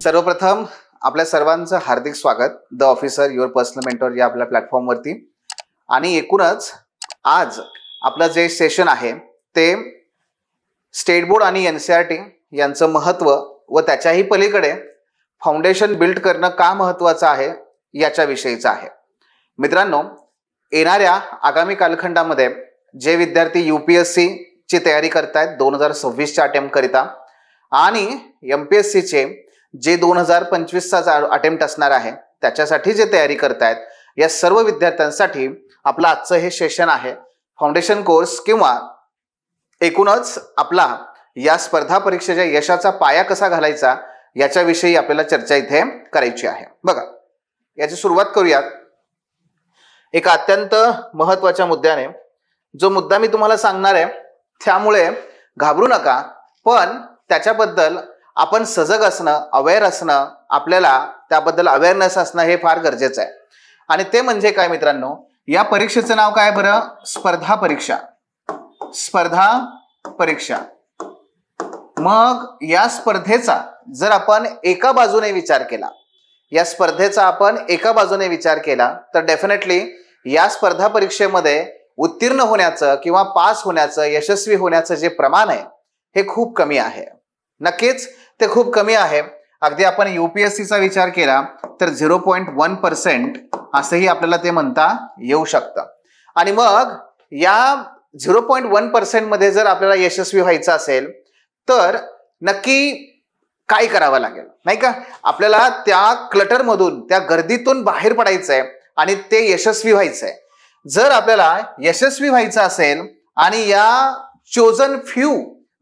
सर्वप्रथम आपल्या सर्वांचं हार्दिक स्वागत the officer your personal mentor या आपल्या प्लॅटफॉर्मवरती. आणि एकूणच आज आपलं जे सेशन आहे ते स्टेट बोर्ड आणि NCERT यांचं महत्त्व व त्याच्याही पलीकडे फाउंडेशन बिल्ड करणं का महत्त्वाचं आहे याच्याविषयीचं आहे. मित्रांनो, येणाऱ्या आगामी कालखंडामध्ये जे विद्यार्थी UPSC ची तयारी करतायत 2026च्या अटेम्प्ट करिता आणि MPSC चे जे 2025चा अटेम्प्ट असणार आहे त्याच्यासाठी जे तयारी करतायत या सर्व विद्यार्थ्यांसाठी आपलं आजचं हे सेशन आहे. फाउंडेशन कोर्स किंवा एकूणच आपला या स्पर्धा परीक्षेच्या यशाचा पाया कसा घालायचा याच्याविषयी आपल्याला चर्चा इथे करायची आहे. बघा, याची सुरुवात करूयात एका अत्यंत महत्त्वाच्या मुद्द्याने. जो मुद्दा मी तुम्हाला सांगणार आहे त्यामुळे घाबरू नका, पण त्याच्याबद्दल आपण सजग असणं, अवेअर असणं, आपल्याला त्याबद्दल अवेअरनेस असणं हे फार गरजेचं आहे. आणि ते म्हणजे काय मित्रांनो, या परीक्षेचं नाव काय बरं? स्पर्धा परीक्षा. स्पर्धा परीक्षा. मग या स्पर्धेचा जर आपण एका बाजूने विचार केला, या स्पर्धेचा आपण एका बाजूने विचार केला तर डेफिनेटली या स्पर्धा परीक्षेमध्ये उत्तीर्ण होण्याचं किंवा पास होण्याचं, यशस्वी होण्याचं जे प्रमाण आहे हे खूप कमी आहे. नक्कीच ते खूप कमी आहे. अगदी आपण UPSCचा विचार केला तर 0.1% असंही आपल्याला ते म्हणता येऊ शकतं. आणि मग या 0.1% मध्ये जर आपल्याला यशस्वी व्हायचं असेल तर नक्की काय करावं लागेल, नाही का? आपल्याला त्या क्लटरमधून, त्या गर्दीतून बाहेर पडायचं आहे आणि ते यशस्वी व्हायचं आहे. जर आपल्याला यशस्वी व्हायचं असेल आणि या चोजन फ्यू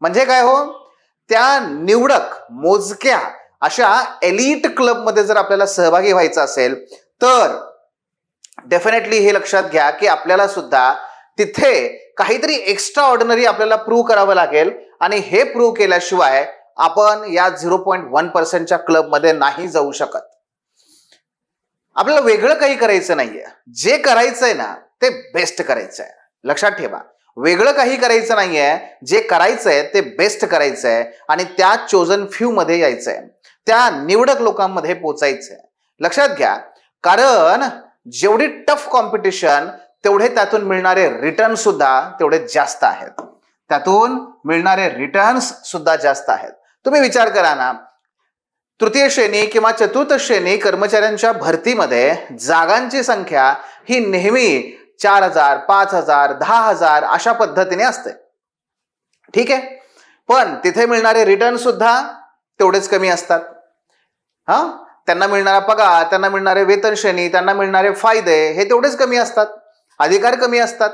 म्हणजे काय हो, त्या निवडक मोजक्या अशा एलिट क्लबमध्ये जर आपल्याला सहभागी व्हायचं असेल तर डेफिनेटली हे लक्षात घ्या की आपल्याला सुद्धा तिथे काहीतरी एक्स्ट्रा ऑर्डिनरी आपल्याला प्रूव्ह करावं लागेल. आणि हे प्रूव्ह केल्याशिवाय आपण या 0.1%च्या क्लबमध्ये नाही जाऊ शकत. आपल्याला वेगळं काही करायचं नाहीये. जे करायचंय ना ते बेस्ट करायचंय. लक्षात ठेवा, वेगळं काही करायचं नाहीये. जे करायचंय ते बेस्ट करायचंय आणि त्या चोजन फ्यू मध्ये यायचंय, त्या निवडक लोकांमध्ये पोचायचंय. लक्षात घ्या, कारण जेवढी टफ कॉम्पिटिशन तेवढे त्यातून मिळणारे रिटर्न सुद्धा तेवढे जास्त आहेत. त्यातून मिळणारे रिटर्न्स सुद्धा जास्त आहेत. तुम्ही विचार करा ना, तृतीय श्रेणी किंवा चतुर्थ श्रेणी कर्मचाऱ्यांच्या भरतीमध्ये जागांची संख्या ही नेहमी 4,000, 5,000, 10,000 अशा पद्धतीने असते. ठीक आहे, पण तिथे मिळणारे रिटर्न सुद्धा तेवढेच कमी असतात. त्यांना मिळणारा पगार, त्यांना मिळणारे वेतन श्रेणी, त्यांना मिळणारे फायदे हे तेवढेच कमी असतात, अधिकार कमी असतात.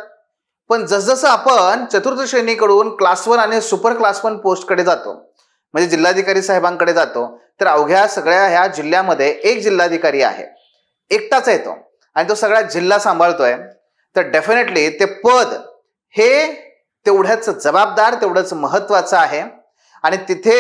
पण जसजसं आपण चतुर्थ श्रेणीकडून क्लास 1 आणि सुपर क्लास 1 पोस्टकडे जातो, म्हणजे जिल्हाधिकारी साहेबांकडे जातो, तर अवघ्या सगळ्या ह्या जिल्ह्यामध्ये एक जिल्हाधिकारी आहे, एकटाच आहे तो, आणि तो सगळा जिल्हा सांभाळतोय. तर डेफिनेटली ते पद हे तेवढ्याच जबाबदार, तेवढंच महत्वाचं आहे. आणि तिथे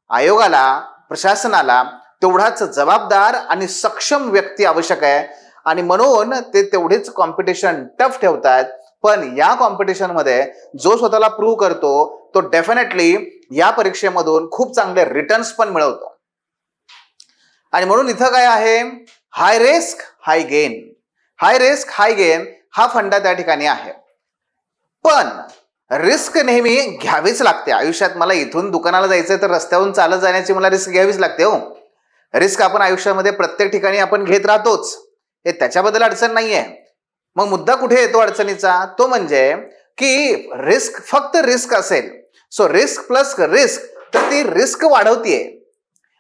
आयोगाला, प्रशासनाला तेवढाच जबाबदार आणि सक्षम व्यक्ती आवश्यक आहे. आणि म्हणून ते तेवढीच कॉम्पिटिशन टफ ठेवतात. पण या कॉम्पिटिशन मध्ये जो स्वतःला प्रूव्ह करतो तो डेफिनेटली या परीक्षेमधून खूप चांगले रिटर्न्स पण मिळवतो. आणि म्हणून इथं काय आहे, high risk high gain. High risk high gain हा फंडा त्या ठिकाणी आहे. पण रिस्क नेहमी घ्यावीच लागते आयुष्यात. मला इथून दुकानाला जायचंय तर रस्त्यावरून चालत जाण्याची मला रिस्क घ्यावीच लागते हो. रिस्क आपण आयुष्यामध्ये प्रत्येक ठिकाणी आपण घेत राहतोच, हे त्याच्याबद्दल अडचण नाहीये. मग मुद्दा कुठे येतो अडचणीचा, तो म्हणजे की रिस्क, फक्त रिस्क असेल, सो रिस्क प्लस रिस्क, तर ती रिस्क वाढवतीये.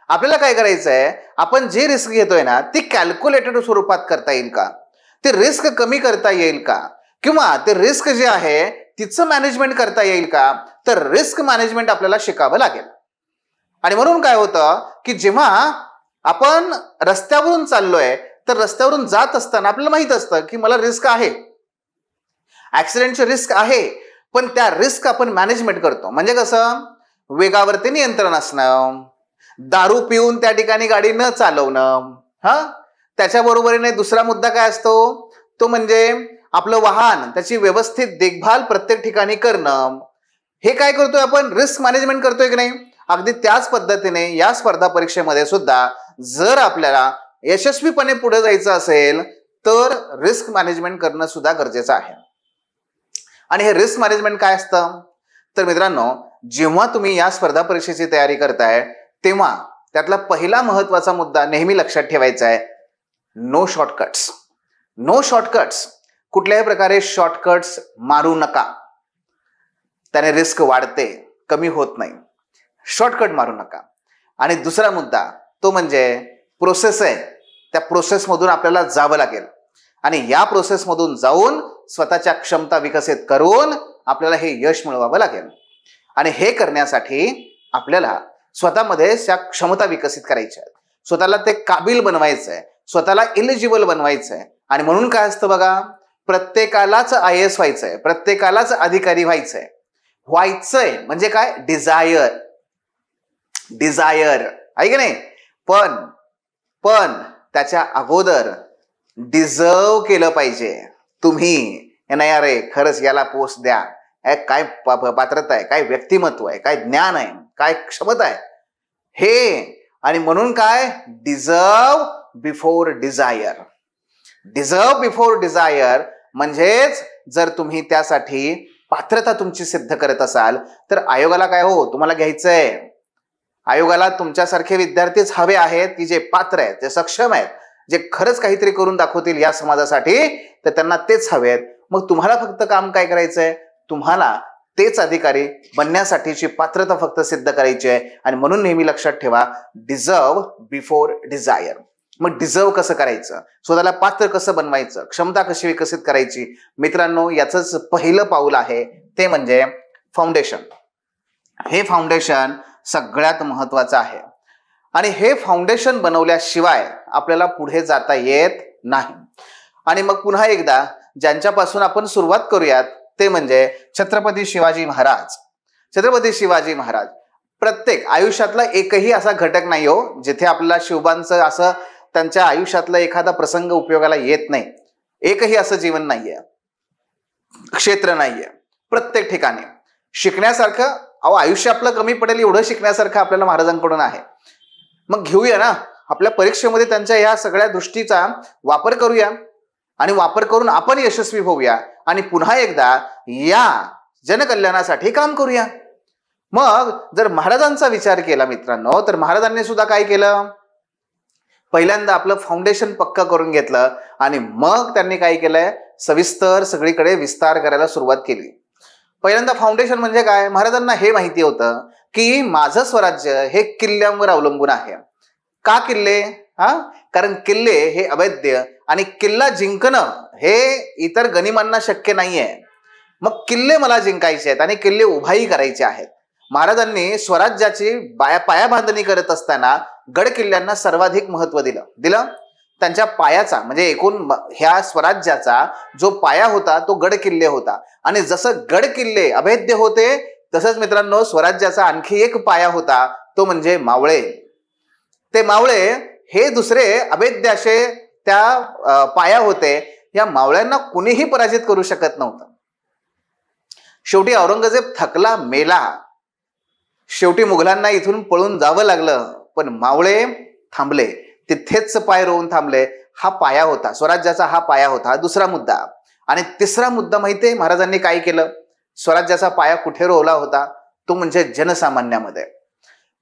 आपल्याला काय करायचंय, आपण जे रिस्क घेतोय ना ती कॅल्क्युलेटेड स्वरूपात करता येईल का, ती रिस्क कमी करता येईल का, किंवा ते रिस्क जे आहे तिचं मॅनेजमेंट करता येईल का. तर रिस्क मॅनेजमेंट आपल्याला शिकावं लागेल. आणि म्हणून काय होतं की जेव्हा आपण रस्त्यावरून चाललोय तर रस्त्यावरून जात असताना आपल्याला माहित असतं की मला रिस्क आहे, ऍक्सिडेंटची रिस्क आहे, पण त्या रिस्क आपण मॅनेजमेंट करतो. म्हणजे कसं, वेगावरती नियंत्रण असणं, दारू पिऊन त्या ठिकाणी गाडी न चालवणं. त्याच्या बरोबरीने दुसरा मुद्दा काय असतो, तो म्हणजे आपलं वाहन, त्याची व्यवस्थित देखभाल प्रत्येक ठिकाणी करणं. हे काय करतोय आपण, रिस्क मॅनेजमेंट करतोय की नाही. अगदी त्याच पद्धतीने या स्पर्धा परीक्षेमध्ये सुद्धा जर आपल्याला यशस्वीपणे पुढे जायचं असेल तर रिस्क मॅनेजमेंट करणं सुद्धा गरजेचं आहे. आणि हे रिस्क मॅनेजमेंट काय असतं तर मित्रांनो, जेव्हा तुम्ही या स्पर्धा परीक्षेची तयारी करताय तेव्हा त्यातला पहिला महत्वाचा मुद्दा नेहमी लक्षात ठेवायचा आहे, नो शॉर्टकट्स. No shortcuts. कुठल्याही प्रकारे शॉर्टकट्स मारू नका, त्याने रिस्क वाढते, कमी होत नाही. शॉर्टकट मारू नका. आणि दुसरा मुद्दा तो म्हणजे प्रोसेस आहे, त्या प्रोसेसमधून आपल्याला जावं लागेल आणि या प्रोसेसमधून जाऊन स्वतःच्या क्षमता विकसित करून आपल्याला हे यश मिळवावं लागेल. आणि हे करण्यासाठी आपल्याला स्वतःमध्ये त्या क्षमता विकसित करायच्या आहेत, स्वतःला ते काबिल बनवायचं आहे, स्वतःला इलिजिबल बनवायचं आहे. आणि म्हणून काय असतं बघा, प्रत्येकालाच IAS व्हायचंय, प्रत्येकालाच अधिकारी व्हायचंय. व्हायचंय म्हणजे काय, डिझायर. डिझायर आहे की नाही, पण त्याच्या अगोदर डिझर्व केलं पाहिजे. तुम्ही नाही अरे खरंच याला पोस्ट द्या, काय पात्रता आहे, काय व्यक्तिमत्व आहे, काय ज्ञान आहे, काय क्षमता आहे हे. आणि म्हणून काय, deserve before desire. Deserve before desire म्हणजेच जर तुम्ही त्यासाठी पात्रता तुमची सिद्ध करत असाल तर आयोगाला काय हो तुम्हाला घ्यायचंय. आयोगाला तुमच्यासारखे विद्यार्थीच हवे आहेत की जे पात्र आहेत, जे सक्षम आहेत, जे खरंच काहीतरी करून दाखवतील या समाजासाठी, तर त्यांना तेच हवेत. मग तुम्हाला फक्त काम काय करायचंय, तुम्हाला तेच अधिकारी बनण्यासाठीची पात्रता फक्त सिद्ध करायची आहे. आणि म्हणून नेहमी लक्षात ठेवा, डिझर्व बिफोर डिझायर. मग डिझर्व कसं करायचं, स्वतःला पात्र कसं बनवायचं, क्षमता कशी विकसित करायची, मित्रांनो याचंच पहिलं पाऊल आहे ते म्हणजे फाउंडेशन. हे फाउंडेशन सगळ्यात महत्वाचं आहे आणि हे फाउंडेशन बनवल्याशिवाय आपल्याला पुढे जाता येत नाही. आणि मग पुन्हा एकदा ज्यांच्यापासून आपण सुरुवात करूयात ते म्हणजे छत्रपती शिवाजी महाराज. छत्रपती शिवाजी महाराज प्रत्येक आयुष्यातला एकही असा घटक नाही हो जिथे आपल्याला शिवबांचं असं त्यांच्या आयुष्यातला एखादा प्रसंग उपयोगाला येत नाही. एकही असं जीवन नाहीये, क्षेत्र नाहीये. प्रत्येक ठिकाणी शिकण्यासारखं, आयुष्य आपलं कमी पडेल एवढं शिकण्यासारखं आपल्याला महाराजांकडून आहे. मग घेऊया ना आपल्या परीक्षेमध्ये त्यांच्या या सगळ्या दृष्टीचा वापर करूया आणि वापर करून आपण यशस्वी होऊया आणि पुन्हा एकदा या जनकल्याणासाठी काम करूया. मग जर महाराजांचा विचार केला मित्रांनो, तर महाराजांनी सुद्धा काय केलं, पहिल्यांदा आपलं फाउंडेशन पक्का करून घेतलं आणि मग त्यांनी काय केलंय, सविस्तर सगळीकडे विस्तार करायला सुरुवात केली. पहिल्यांदा फाउंडेशन म्हणजे काय, महाराजांना हे माहिती होतं की माझं स्वराज्य हे किल्ल्यांवर अवलंबून आहे. का किल्ले, कारण किल्ले हे अवैध आणि किल्ला जिंकणं हे इतर गनिमांना शक्य नाहीये. मग किल्ले मला जिंकायचे आहेत आणि किल्ले उभाही करायचे आहेत. महाराजांनी स्वराज्याची पायाबांधणी करत असताना गड किल्ल्यांना सर्वाधिक महत्व दिलं. त्यांच्या पायाचा म्हणजे एकूण ह्या स्वराज्याचा जो पाया होता तो गड किल्ले होता. आणि जसं गड किल्ले अभेद्य होते तसंच मित्रांनो स्वराज्याचा आणखी एक पाया होता तो म्हणजे मावळे. ते मावळे हे दुसरे अभेद्य असे त्या पाया होते. या मावळ्यांना कुणीही पराजित करू शकत नव्हतं. शेवटी औरंगजेब थकला, मेला. शेवटी मुघलांना इथून पळून जावं लागलं, पण मावळे थांबले, तिथेच पाय रोवून थांबले. हा पाया होता, स्वराज्याचा हा पाया होता. दुसरा मुद्दा. आणि तिसरा मुद्दा माहितीये महाराजांनी काय केलं, स्वराज्याचा पाया कुठे रोवला होता, तो म्हणजे जनसामान्यामध्ये.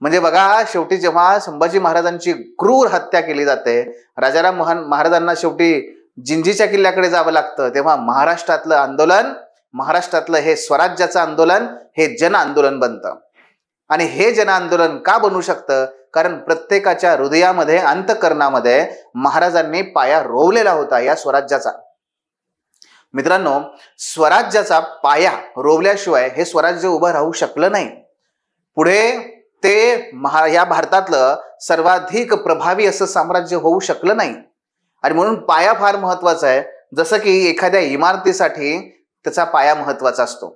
म्हणजे बघा शेवटी जेव्हा संभाजी महाराजांची क्रूर हत्या केली जाते, राजाराम महाराजांना शेवटी जिंजीच्या किल्ल्याकडे जावं लागतं, तेव्हा महाराष्ट्रातलं आंदोलन, महाराष्ट्रातलं हे स्वराज्याचं आंदोलन हे जन आंदोलन बनतं. आणि हे जन आंदोलन का बनू शकतं, कारण प्रत्येकाच्या हृदयामध्ये अंतःकरणामध्ये महाराजांनी पाया रोवलेला होता या स्वराज्याचा. मित्रांनो स्वराज्याचा पाया रोवल्याशिवाय हे स्वराज्य उभं राहू शकलं नाही. पुढे ते या भारतातलं सर्वाधिक प्रभावी असं साम्राज्य होऊ शकलं नाही. आणि म्हणून पाया फार महत्वाचा आहे. जसं की एखाद्या इमारतीसाठी त्याचा पाया महत्वाचा असतो.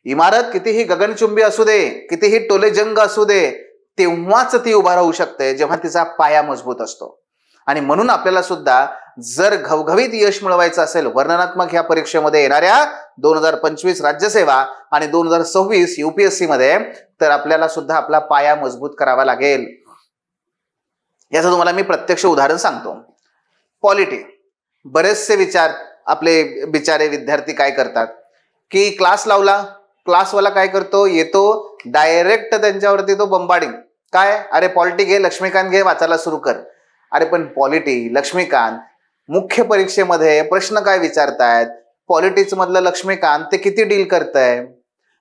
इमारत कितीही गगनचुंबी असू दे, कितीही टोले जंग असू दे, तेव्हाच ती उभा राहू शकते जेव्हा तिचा पाया मजबूत असतो. आणि म्हणून आपल्याला सुद्धा जर घवघवीत यश मिळवायचं असेल वर्णनात्मक ह्या परीक्षेमध्ये येणाऱ्या 2025 राज्यसेवा आणि 2026 UPSC मध्ये, तर आपल्याला सुद्धा आपला पाया मजबूत करावा लागेल. याचं तुम्हाला मी प्रत्यक्ष उदाहरण सांगतो. पॉलिटी, बरेचसे आपले बिचारे विद्यार्थी काय करतात की क्लास लावला, क्लासवाला काय करतो, येतो डायरेक्ट त्यांच्यावरती तो बंबाडिंग, काय अरे पॉलिटी घे, लक्ष्मीकांत घे, वाचायला सुरू कर. अरे पण पॉलिटी, लक्ष्मीकांत, मुख्य परीक्षेमध्ये प्रश्न काय विचारतायत, पॉलिटिक्स मधलं लक्ष्मीकांत ते किती डील करतंय.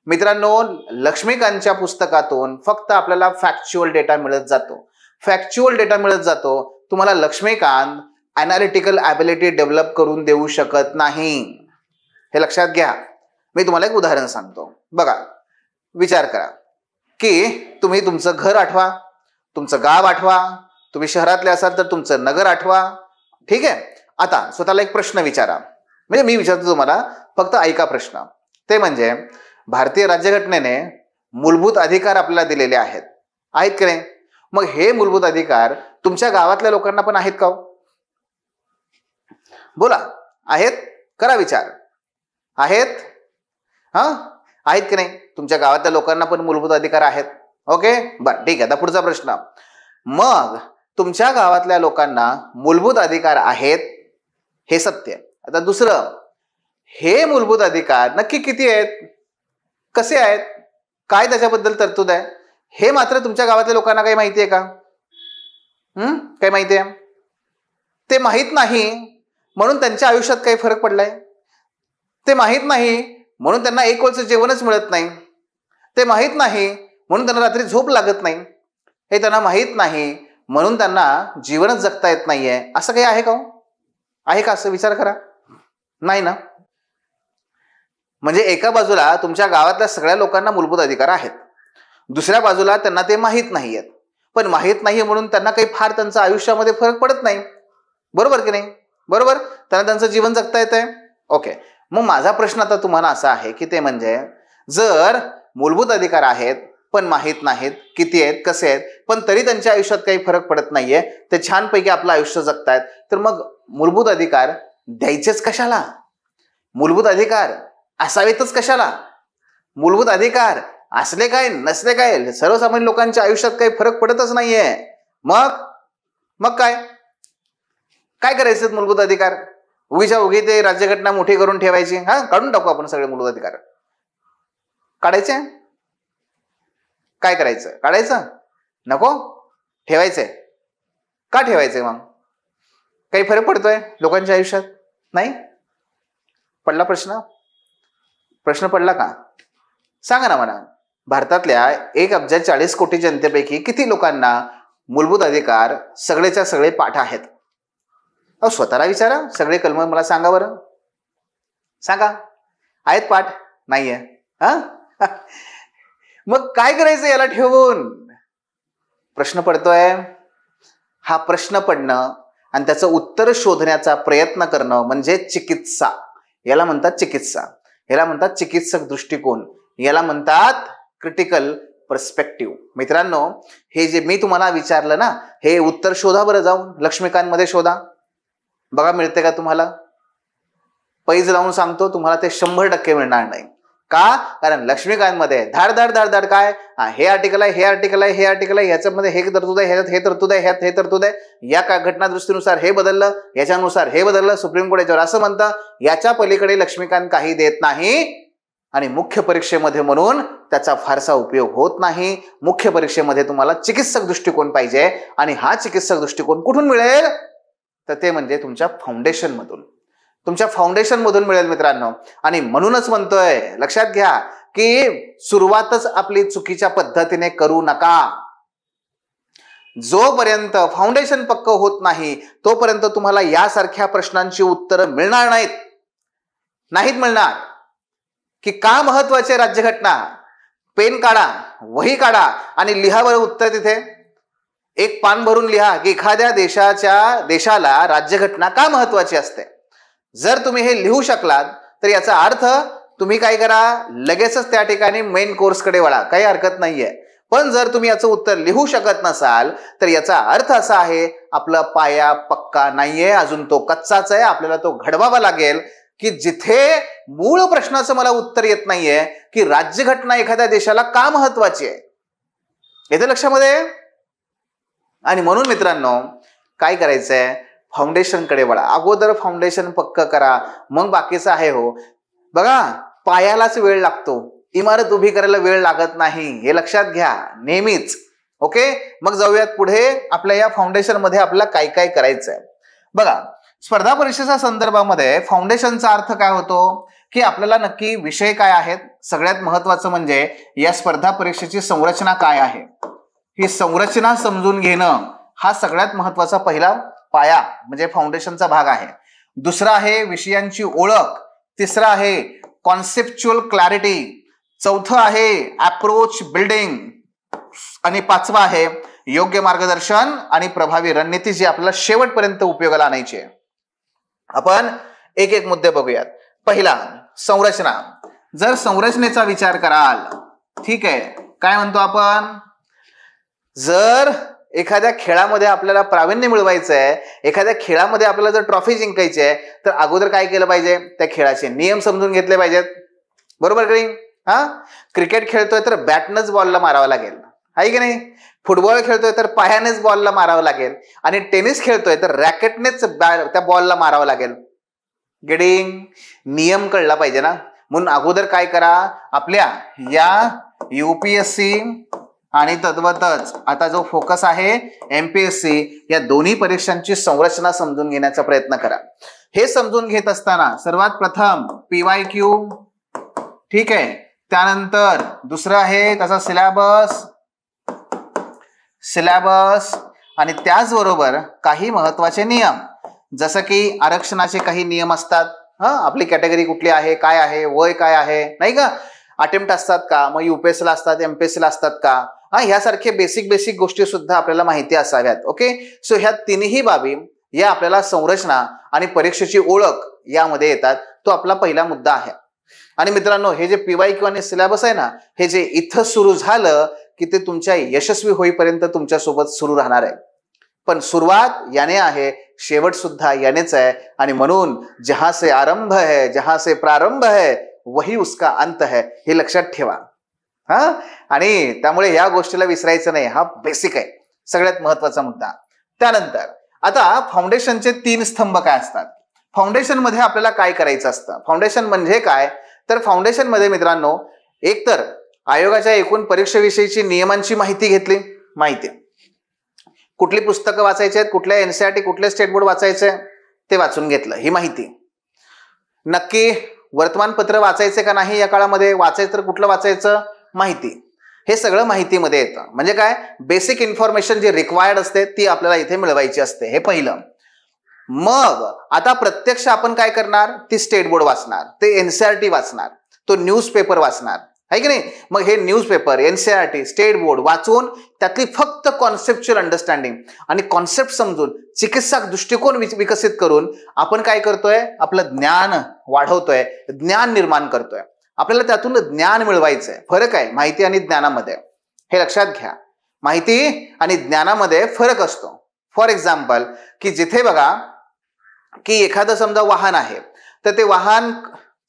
मित्रांनो, लक्ष्मीकांतच्या पुस्तकातून फक्त आपल्याला फॅक्च्युअल डेटा मिळत जातो, फॅक्च्युअल डेटा मिळत जातो. तुम्हाला लक्ष्मीकांत ॲनालिटिकल ॲबिलिटी डेव्हलप करून देऊ शकत नाही, हे लक्षात घ्या. मी तुम्हाला एक उदाहरण सांगतो. बघा, विचार करा की तुम्ही तुमचं घर आठवा, तुमचं गाव आठवा, तुम्ही शहरातले असाल तर तुमचं नगर आठवा. ठीक आहे. आता स्वतःला एक प्रश्न विचारा, म्हणजे मी विचारतो तुम्हाला, फक्त ऐका प्रश्न. ते म्हणजे भारतीय राज्यघटनेने मूलभूत अधिकार आपल्याला दिलेले आहेत की नाही. मग हे मूलभूत अधिकार तुमच्या गावातल्या लोकांना पण आहेत का? बोला, आहेत? करा विचार. आहेत? आहेत की नाही? तुमच्या गावातल्या लोकांना पण मूलभूत अधिकार आहेत. ओके, बरं, ठीक आहे. आता पुढचा प्रश्न, मग तुमच्या गावातल्या लोकांना मूलभूत अधिकार आहेत हे सत्य. आता दुसरं, हे मूलभूत अधिकार नक्की किती आहेत, कसे आहेत, काय त्याच्याबद्दल तरतूद आहे, हे मात्र तुमच्या गावातल्या लोकांना काही माहिती आहे का? काय माहिती आहे? ते माहीत नाही म्हणून त्यांच्या आयुष्यात काही फरक पडलाय. ते माहीत नाही म्हणून त्यांना एक वेळचं जेवणच मिळत नाही. ते माहीत नाही म्हणून त्यांना रात्री झोप लागत नाही. हे त्यांना माहीत नाही म्हणून त्यांना जीवनच जगता येत नाहीये. असं काही आहे का? आहे का? असं विचार करा. नाही ना. म्हणजे एका बाजूला तुमच्या गावातल्या सगळ्या लोकांना मूलभूत अधिकार आहेत, दुसऱ्या बाजूला त्यांना ते माहीत नाहीयेत. पण माहीत नाहीये म्हणून त्यांना काही फार त्यांच्या आयुष्यामध्ये फरक पडत नाही. बरोबर की नाही? बरोबर, त्यांना त्यांचं जीवन जगता येतंय. ओके, मग माझा प्रश्न आता तुम्हाला असा आहे की ते म्हणजे, जर मूलभूत अधिकार आहेत पण माहीत नाहीत किती आहेत, कसे आहेत, पण तरी त्यांच्या आयुष्यात काही फरक पडत नाहीये, ते छानपैकी आपलं आयुष्य जगतायत, तर मग मूलभूत अधिकार द्यायचेच कशाला? मूलभूत अधिकार असावेतच कशाला? मूलभूत अधिकार असले काय नसले काय, सर्वसामान्य लोकांच्या आयुष्यात काही फरक पडतच नाहीये. मग काय करायचं? मूलभूत अधिकार उगीच्या उगी ते राज्यघटना मोठी करून ठेवायची. काढून टाकू आपण सगळे मूलभूत अधिकार. काढायचे? काय करायचं? काढायचं नको, ठेवायचंय. का ठेवायचंय? मग काही फरक पडतोय लोकांच्या आयुष्यात? नाही पडला. प्रश्न पडला का? सांगा ना मला. भारतातल्या 1,40,00,000,000 जनतेपैकी किती लोकांना मूलभूत अधिकार सगळेच्या सगळे पाठ आहेत? स्वतःला विचारा. सगळे कलम मला सांगा बरं. सांगा, आहेत पाठ? नाहीये. मग काय करायचं याला ठेवून? प्रश्न पडतोय. हा प्रश्न पडणं आणि त्याचं उत्तर शोधण्याचा प्रयत्न करणं म्हणजे चिकित्सा. याला म्हणतात चिकित्सा, याला म्हणतात चिकित्सक दृष्टिकोन, याला म्हणतात क्रिटिकल पर्स्पेक्टिव्ह. मित्रांनो, हे जे मी तुम्हाला विचारलं ना, हे उत्तर शोधा बरं, जाऊन लक्ष्मीकांत मध्ये शोधा. बघा मिळते का तुम्हाला? पैज लावून सांगतो, तुम्हाला ते 100% मिळणार नाही. का? कारण लक्ष्मीकांत मध्ये धाड धाड धाड धाड काय, हे आर्टिकल आहे, हे आर्टिकल आहे, हे आर्टिकल आहे, ह्याच्यामध्ये हे तरतूद आहे, ह्याच्यात हे तरतूद आहे, ह्यात हे तरतूद आहे, या घटनादृष्टीनुसार हे बदललं, याच्यानुसार हे बदललं, सुप्रीम कोर्ट याच्यावर असं म्हणतं. याच्या पलीकडे लक्ष्मीकांत काही देत नाही आणि मुख्य परीक्षेमध्ये म्हणून त्याचा फारसा उपयोग होत नाही. मुख्य परीक्षेमध्ये तुम्हाला चिकित्सक दृष्टिकोन पाहिजे, आणि हा चिकित्सक दृष्टिकोन कुठून मिळेल? तर ते म्हणजे तुमच्या फाउंडेशन मधून, तुमच्या फाउंडेशन मधून मिळेल मित्रांनो. आणि म्हणूनच म्हणतोय, लक्षात घ्या की सुरुवातच आपली चुकीच्या पद्धतीने करू नका. जोपर्यंत फाउंडेशन पक्क होत नाही तोपर्यंत तुम्हाला यासारख्या प्रश्नांची उत्तरं मिळणार नाहीत मिळणार. की का महत्वाचे राज्यघटना? पेन काढा, वही काढा आणि लिहा बरं उत्तर. तिथे एक पान भरून लिहा की एखाद्या देशाला राज्यघटना का महत्वाची असते. जर तुम्ही हे लिहू शकलात तर याचा अर्थ तुम्ही काय करा, लगेचच त्या ठिकाणी मेन कोर्सकडे वळा, काही हरकत नाहीये. पण जर तुम्ही याचं उत्तर लिहू शकत नसाल तर याचा अर्थ असा आहे, आपला पाया पक्का नाहीये, अजून तो कच्चाच आहे. आपल्याला तो घडवावा लागेल की जिथे मूळ प्रश्नाचं मला उत्तर येत नाहीये की राज्यघटना एखाद्या देशाला का महत्वाची आहे, येते लक्षामध्ये? आणि म्हणून मित्रांनो काय करायचंय, फाउंडेशनकडे वळा. अगोदर फाउंडेशन पक्क करा, मग बाकीचं आहे. हो बघा, पायालाच वेळ लागतो, इमारत उभी करायला वेळ लागत नाही, हे लक्षात घ्या नेहमीच. ओके, मग जाऊयात पुढे. आपल्या या फाउंडेशन मध्ये आपल्याला काय काय करायचंय बघा. स्पर्धा परीक्षेच्या संदर्भामध्ये फाउंडेशनचा अर्थ काय होतो की आपल्याला नक्की विषय काय आहेत, सगळ्यात महत्वाचं म्हणजे या स्पर्धा परीक्षेची संरचना काय आहे, ही संरचना समजून घेणं हा सगळ्यात महत्वाचा पहिला पाया म्हणजे फाउंडेशनचा भाग आहे. दुसरा आहे विषयांची ओळख, तिसरा आहे कॉन्सेप्च्युअल क्लॅरिटी, चौथं आहे अप्रोच बिल्डिंग, आणि पाचवा आहे योग्य मार्गदर्शन आणि प्रभावी रणनीती जी आपल्याला शेवटपर्यंत उपयोगाला आणायची आहे. आपण एक एक मुद्दे बघूयात. पहिला संरचना. जर संरचनेचा विचार कराल, ठीक आहे, काय म्हणतो आपण, जर एखाद्या खेळामध्ये आपल्याला प्रावीण्य मिळवायचं आहे, एखाद्या खेळामध्ये आपल्याला जर ट्रॉफी जिंकायची आहे, तर अगोदर काय केलं पाहिजे, त्या खेळाचे नियम समजून घेतले पाहिजेत. बरोबर की नाही? क्रिकेट खेळतोय तर बॅटनच बॉलला मारावं लागेल, आहे की नाही? फुटबॉल खेळतोय तर पायानेच बॉलला मारावं लागेल, आणि टेनिस खेळतोय तर रॅकेटनेच त्या बॉलला मारावं लागेल. गेटिंग? नियम कळला पाहिजे ना. म्हणून अगोदर काय करा, आपल्या या UPSC आणि तद्वतच आता जो फोकस आहे MPSC या दोन्ही परीक्षांची संरचना समजून घेण्याचा प्रयत्न करा. हे समजून घेत असताना सर्वात प्रथम PYQ, ठीक आहे, त्यानंतर दुसरं आहे त्याचा सिलेबस आणि त्याचबरोबर काही महत्वाचे नियम, जसं की आरक्षणाचे काही नियम असतात. आपली कॅटेगरी कुठली आहे, काय आहे, वय काय आहे, नाही का, अटेम्प्ट असतात का, मग UPSC ला असतात, MPSC ला असतात का, ह्यासारखे बेसिक गोष्टी सुद्धा आपल्याला माहिती असाव्यात. ओके, सो ह्या तिन्ही बाबी या आपल्याला संरचना आणि परीक्षेची ओळख यामध्ये येतात. तो आपला पहिला मुद्दा आहे. आणि मित्रांनो, हे जे PYQ आणि सिलेबस आहे ना, हे जे इथं सुरू झालं की ते तुमच्या यशस्वी होईपर्यंत तुमच्यासोबत सुरू राहणार आहे. पण सुरुवात याने आहे, शेवट सुद्धा यानेच आहे. आणि म्हणून जहां से आरंभ है, जहां से प्रारंभ है, वही उसका अंत है, हे लक्षात ठेवा. आणि त्यामुळे या गोष्टीला विसरायचं नाही. हा बेसिक आहे, सगळ्यात महत्वाचा मुद्दा. त्यानंतर आता फाउंडेशनचे 3 स्तंभ काय असतात. फाउंडेशन मध्ये आपल्याला काय करायचं असतं. फाउंडेशन म्हणजे काय, तर फाउंडेशन मध्ये मित्रांनो एकतर आयोगाच्या एकूण परीक्षेविषयीची नियमांची माहिती घेतली, माहिती कुठली पुस्तकं वाचायची आहेत, कुठल्या NCERT कुठले स्टेट बोर्ड वाचायचे ते वाचून घेतलं, ही माहिती. नक्की वर्तमानपत्र वाचायचे का नाही या काळामध्ये, वाचायचं तर कुठलं वाचायचं, माहिती. हे सगळं माहितीमध्ये येतं. म्हणजे काय, बेसिक इन्फॉर्मेशन जी रिक्वायर्ड असते ती आपल्याला इथे मिळवायची असते, हे पहिलं. मग आता प्रत्यक्ष आपण काय करणार, ती स्टेट बोर्ड वाचणार, ते NCERT वाचणार, तो न्यूजपेपर वाचणार, आहे की नाही. मग हे न्यूजपेपर, NCERT, स्टेट बोर्ड वाचून त्यातली फक्त कॉन्सेप्च्युअल अंडरस्टँडिंग आणि कॉन्सेप्ट समजून चिकित्सक दृष्टिकोन विकसित करून आपण काय करतोय, आपलं ज्ञान वाढवतोय, ज्ञान निर्माण करतोय. आपल्याला त्यातून ज्ञान मिळवायचंय. फरक आहे माहिती आणि ज्ञानामध्ये, हे लक्षात घ्या. माहिती आणि ज्ञानामध्ये फरक असतो. फॉर एक्झाम्पल, की जिथे बघा की एखादं समजा वाहन आहे, तर ते वाहन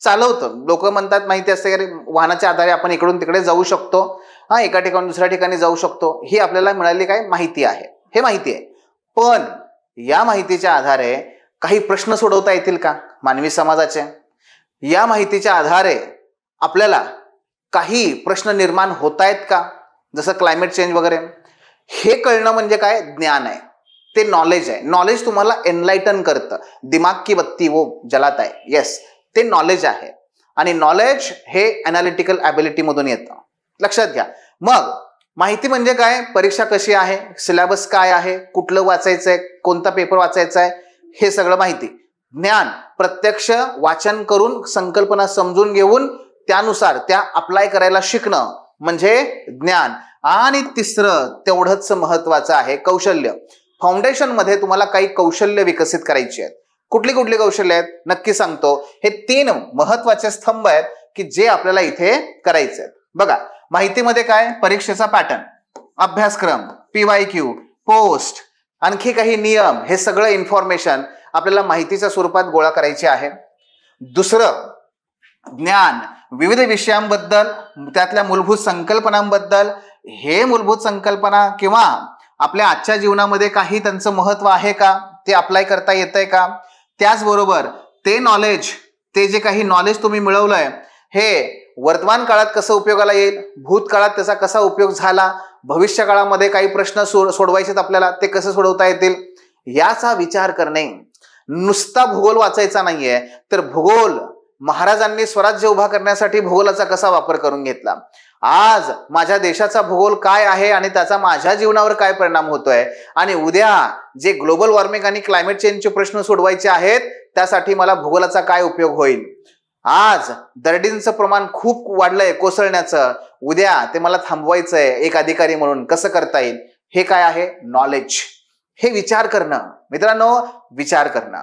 चालवतं, लोक म्हणतात माहिती असते की वाहनाच्या आधारे आपण इकडून तिकडे जाऊ शकतो, एका ठिकाणी दुसऱ्या ठिकाणी जाऊ शकतो, ही आपल्याला मिळालेली काय माहिती आहे, हे माहिती आहे. पण या माहितीच्या आधारे काही प्रश्न सोडवता येतील का मानवी समाजाचे, या माहितीच्या आधारे आपल्याला काही प्रश्न निर्माण होत आहेत का, जसं क्लायमेट चेंज वगैरे, हे कळणं म्हणजे काय, ज्ञान आहे, ते नॉलेज आहे. नॉलेज तुम्हाला एनलाइटन करतं, दिमाग की बत्ती वो जलाता है, येस, ते नॉलेज आहे. आणि नॉलेज हे अनालिटिकल ॲबिलिटी मधून येतं, लक्षात घ्या. मग माहिती म्हणजे काय, परीक्षा कशी आहे, सिलेबस काय आहे, कुठलं वाचायचंय, कोणता पेपर वाचायचा आहे, हे सगळं माहिती. ज्ञान प्रत्यक्ष वाचन करून संकल्पना समजून घेऊन त्यानुसार त्या अप्लाय करायला शिकणं म्हणजे ज्ञान. आणि तिसरं तेवढंच महत्वाचं आहे कौशल्य. फाउंडेशन मध्ये तुम्हाला काही कौशल्य विकसित करायची आहेत. कुठली कुठली कौशल्य आहेत नक्की सांगतो. हे 3 महत्वाचे स्तंभ आहेत की जे आपल्याला इथे करायचे आहेत. बघा, माहितीमध्ये काय, परीक्षेचा पॅटर्न, अभ्यासक्रम, PYQ, पोस्ट, आणखी काही नियम, हे सगळं इन्फॉर्मेशन आपल्याला माहितीच्या स्वरूपात गोळा करायची आहे. दुसरं ज्ञान, विविध विषयांबद्दल, त्यातल्या मूलभूत संकल्पनांबद्दल हे मूलभूत संकल्पना किंवा आपल्या आजच्या जीवनामध्ये काही त्यांचं महत्व आहे का, ते अप्लाय करता येतंय का, त्याचबरोबर ते नॉलेज, ते जे काही नॉलेज तुम्ही मिळवलंय हे वर्तमान काळात कसं उपयोगाला येईल, भूतकाळात त्याचा कसा उपयोग झाला, भविष्य काळामध्ये काही प्रश्न सोडवायचे आपल्याला, ते कसं सोडवता येतील याचा विचार करणे. नुसता भूगोल वाचायचा नाहीये, तर भूगोल महाराजांनी स्वराज्य उभा करण्यासाठी भूगोलाचा कसा वापर करून घेतला, आज माझ्या देशाचा भूगोल काय आहे आणि त्याचा माझ्या जीवनावर काय परिणाम होतोय, आणि उद्या जे ग्लोबल वॉर्मिंग आणि क्लायमेट चेंजचे प्रश्न सोडवायचे आहेत त्यासाठी मला भूगोलाचा काय उपयोग होईल. आज दरडींचं प्रमाण खूप वाढलंय कोसळण्याचं, उद्या ते मला थांबवायचंय एक अधिकारी म्हणून, कसं करता येईल, हे काय आहे नॉलेज. हे विचार करणं मित्रांनो, विचार करणं.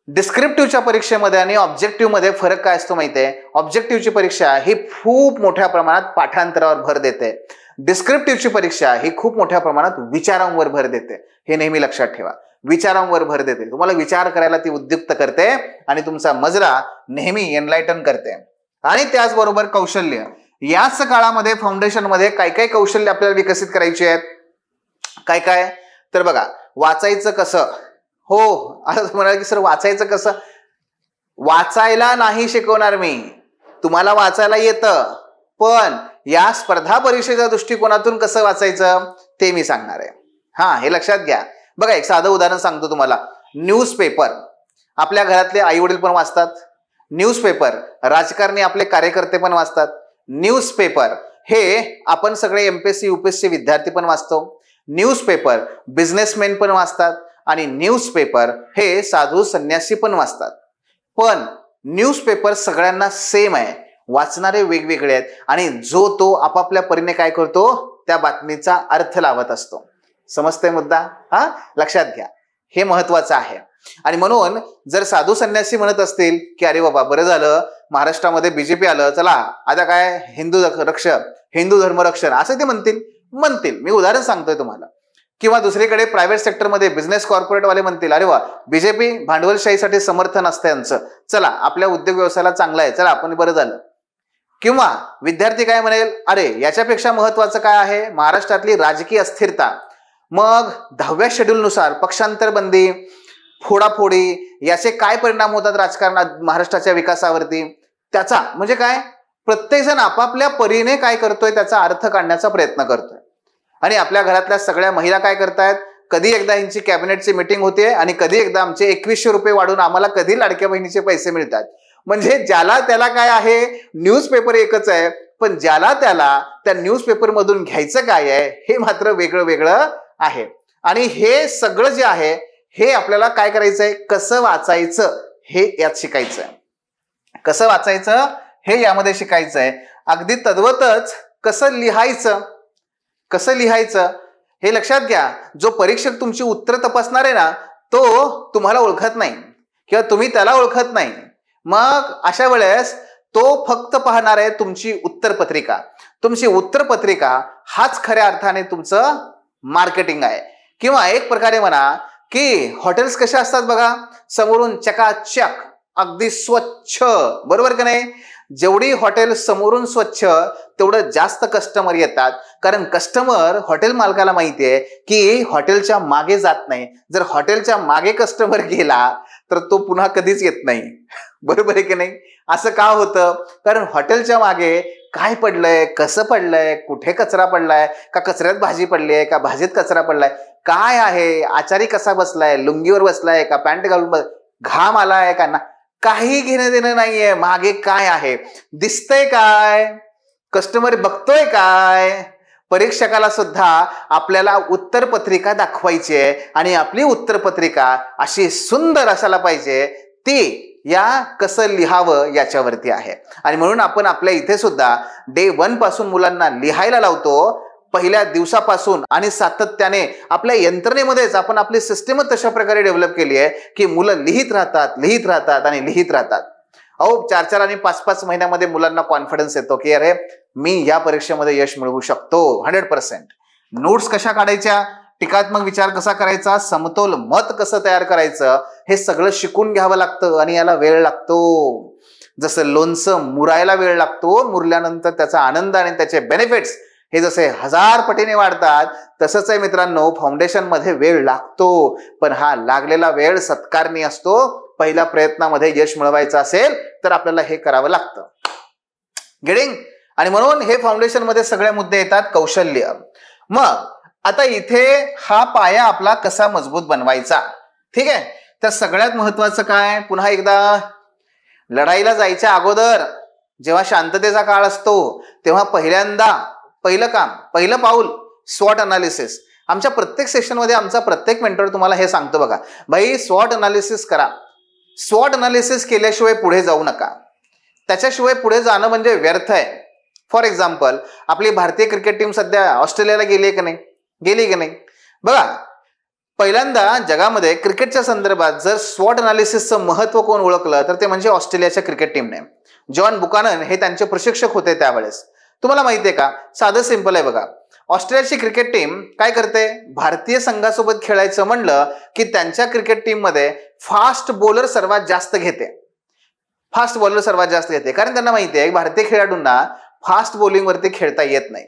डिस्क्रिप्टिव्हच्या परीक्षेमध्ये आणि ऑब्जेक्टिव्ह मध्ये फरक काय असतो माहितीये, ऑब्जेक्टिव्हची परीक्षा ही खूप मोठ्या प्रमाणात पाठांतरावर भर देते, डिस्क्रिप्टिव्हची परीक्षा ही खूप मोठ्या प्रमाणात विचारांवर भर देते. हे नेहमी लक्षात ठेवा, विचारांवर भर देते, तुम्हाला विचार करायला ती उद्युक्त करते आणि तुमचा मजरा नेहमी एनलायटन करते. आणि त्याचबरोबर कौशल्य, याच काळामध्ये फाउंडेशन मध्ये काय काय कौशल्य आपल्याला विकसित करायची आहेत, काय काय, तर बघा वाचायचं कसं. हो, आता म्हणाल की सर वाचायचं कसं, वाचायला नाही शिकवणार मी, तुम्हाला वाचायला येतं, पण या स्पर्धा परीक्षेच्या दृष्टिकोनातून कसं वाचायचं ते मी सांगणार आहे. हा, हे लक्षात घ्या. बघा एक साधं उदाहरण सांगतो तुम्हाला. न्यूजपेपर आपल्या घरातले आई वडील पण वाचतात, न्यूजपेपर राजकारणी आपले कार्यकर्ते पण वाचतात, न्यूजपेपर हे आपण सगळे एमपीएससी यूपीएससी विद्यार्थी पण वाचतो, न्यूजपेपर बिझनेसमॅन पण वाचतात, आणि न्यूजपेपर हे साधू संन्यासी पण वाचतात. पण न्यूजपेपर सगळ्यांना सेम आहे, वाचणारे वेगवेगळे आहेत, आणि जो तो आपापल्या परीने काय करतो, त्या बातमीचा अर्थ लावत असतो. समजतंय मुद्दा, हा लक्षात घ्या, हे महत्वाचं आहे. आणि म्हणून जर साधू संन्यासी म्हणत असतील की अरे बाबा बरं झालं महाराष्ट्रामध्ये बीजेपी आलं, चला आता काय हिंदू धर्म रक्षण, असं ते म्हणतील. मी उदाहरण सांगतोय तुम्हाला. किंवा दुसरीकडे प्रायव्हेट सेक्टरमध्ये बिझनेस कॉर्पोरेट वाले म्हणतील अरे वा बीजेपी भांडवलशाहीसाठी समर्थन असतं यांचं, चला आपल्या उद्योग व्यवसायाला चांगला आहे, चला आपण बरं झालं. किंवा विद्यार्थी काय म्हणेल, अरे याच्यापेक्षा महत्वाचं काय आहे, महाराष्ट्रातली राजकीय अस्थिरता, मग 10व्या शेड्यूलनुसार पक्षांतर बंदी, फोडाफोडी याचे काय परिणाम होतात राजकारणात महाराष्ट्राच्या विकासावरती, त्याचा म्हणजे काय, प्रत्येक जण आपापल्या परीने काय करतोय त्याचा अर्थ काढण्याचा प्रयत्न करतोय. आणि आपल्या घरातल्या सगळ्या महिला काय करतायत, कधी एकदा यांची कॅबिनेटची मीटिंग होते आणि कधी एकदा आमचे 2100 रुपये वाढून आम्हाला कधी लाडक्या बहिणीचे पैसे मिळतात. म्हणजे ज्याला त्याला काय आहे, न्यूजपेपर एकच आहे, पण ज्याला त्याला त्या न्यूजपेपर मधून घ्यायचं काय आहे हे मात्र वेगळं वेगळं आहे. आणि हे सगळं जे आहे हे आपल्याला काय करायचंय, कसं वाचायचं हे यात शिकायचंय, कसं वाचायचं हे यामध्ये शिकायचंय. अगदी तद्वतच कसं लिहायचं हे लक्षात घ्या. जो परीक्षक तुमची उत्तर तपासणार आहे ना, तो तुम्हाला ओळखत नाही किंवा तुम्ही त्याला ओळखत नाही. मग अशा वेळेस तो फक्त पाहणार आहे तुमची उत्तरपत्रिका. तुमची उत्तरपत्रिका हाच खऱ्या अर्थाने तुमचं मार्केटिंग आहे. किंवा एक प्रकारे म्हणा की हॉटेल्स कशा असतात बघा, समोरून चकाचक अगदी स्वच्छ, बरोबर का नाही. जेवढी हॉटेल समोरून स्वच्छ तेवढं जास्त कस्टमर येतात, कारण कस्टमर हॉटेल मालकाला माहिती आहे की हॉटेलच्या मागे जात नाही. जर हॉटेलच्या मागे कस्टमर गेला तर तो पुन्हा कधीच येत नाही, बरोबर आहे की नाही. असं का होतं, कारण हॉटेलच्या मागे काय पडलंय, कसं पडलंय, कुठे कचरा पडलाय, का कचऱ्यात भाजी पडली आहे, का भाजीत कचरा पडलाय, काय आहे, आचारी कसा बसलाय, लुंगीवर बसलाय का पॅन्ट घालून घाम आलाय का ना, काही घेणं देणं नाहीये. मागे काय आहे, दिसतंय काय, कस्टमर बघतोय काय. परीक्षकाला सुद्धा आपल्याला उत्तरपत्रिका दाखवायची आहे आणि आपली उत्तरपत्रिका अशी सुंदर असायला पाहिजे, ती या कसं लिहावं याच्यावरती आहे. आणि म्हणून आपण आपल्या इथे सुद्धा डे 1 पासून मुलांना लिहायला लावतो, पहिल्या दिवसापासून, आणि सातत्याने आपल्या यंत्रणेमध्येच आपण आपली सिस्टमच तशा प्रकारे डेव्हलप केली आहे की मुलं लिहित राहतात. अहो 4-4 आणि 5-5 महिन्यामध्ये मुलांना कॉन्फिडन्स येतो की अरे मी या परीक्षेमध्ये यश मिळवू शकतो 100%. नोट्स कशा काढायच्या, टीकात्मक विचार कसा करायचा, समतोल मत कसं तयार करायचं, हे सगळं शिकून घ्यावं लागतं आणि याला वेळ लागतो. जसं लोणचं मुरायला वेळ लागतो, मुरल्यानंतर त्याचा आनंद आणि त्याचे बेनिफिट्स हे जसे 1000 पटीने वाढतात तसंच आहे मित्रांनो, फाउंडेशन मध्ये वेळ लागतो, पण हा लागलेला वेळ सत्कारणी असतो. पहिल्या प्रयत्नामध्ये यश मिळवायचं असेल तर आपल्याला हे करावं लागतं. गेटिंग? आणि म्हणून हे फाउंडेशन मध्ये सगळे मुद्दे येतात. कौशल्य. मग आता इथे हा पाया आपला कसा मजबूत बनवायचा? ठीक आहे. तर सगळ्यात महत्वाचं काय, पुन्हा एकदा, लढाईला जायच्या अगोदर जेव्हा शांततेचा काळ असतो तेव्हा पहिलं काम, पहिलं पाऊल स्वॉट अनालिसिस. आमच्या प्रत्येक सेशनमध्ये आमचा प्रत्येक मेंटर तुम्हाला हे सांगतो बघा, भाई स्वॉट अनालिसिस करा. स्वॉट अनालिसिस केल्याशिवाय पुढे जाऊ नका. त्याच्याशिवाय पुढे जाणं म्हणजे व्यर्थ आहे. फॉर एक्झाम्पल, आपली भारतीय क्रिकेट टीम सध्या ऑस्ट्रेलियाला गेली की नाही? गेली की नाही? बघा, पहिल्यांदा जगामध्ये क्रिकेटच्या संदर्भात जर स्वॉट अनालिसिसचं महत्व कोण ओळखलं तर ते म्हणजे ऑस्ट्रेलियाच्या क्रिकेट टीमने. जॉन बुकानन हे त्यांचे प्रशिक्षक होते त्यावेळेस. तुम्हाला माहिती आहे का? साधं सिंपल आहे बघा. ऑस्ट्रेलियाची क्रिकेट टीम काय करते? भारतीय संघासोबत खेळायचं म्हणलं की त्यांच्या क्रिकेट टीम मध्ये फास्ट बॉलर सर्वात जास्त घेते. कारण त्यांना माहिती आहे भारतीय खेळाडूंना फास्ट बॉलिंग वरती खेळता येत नाही.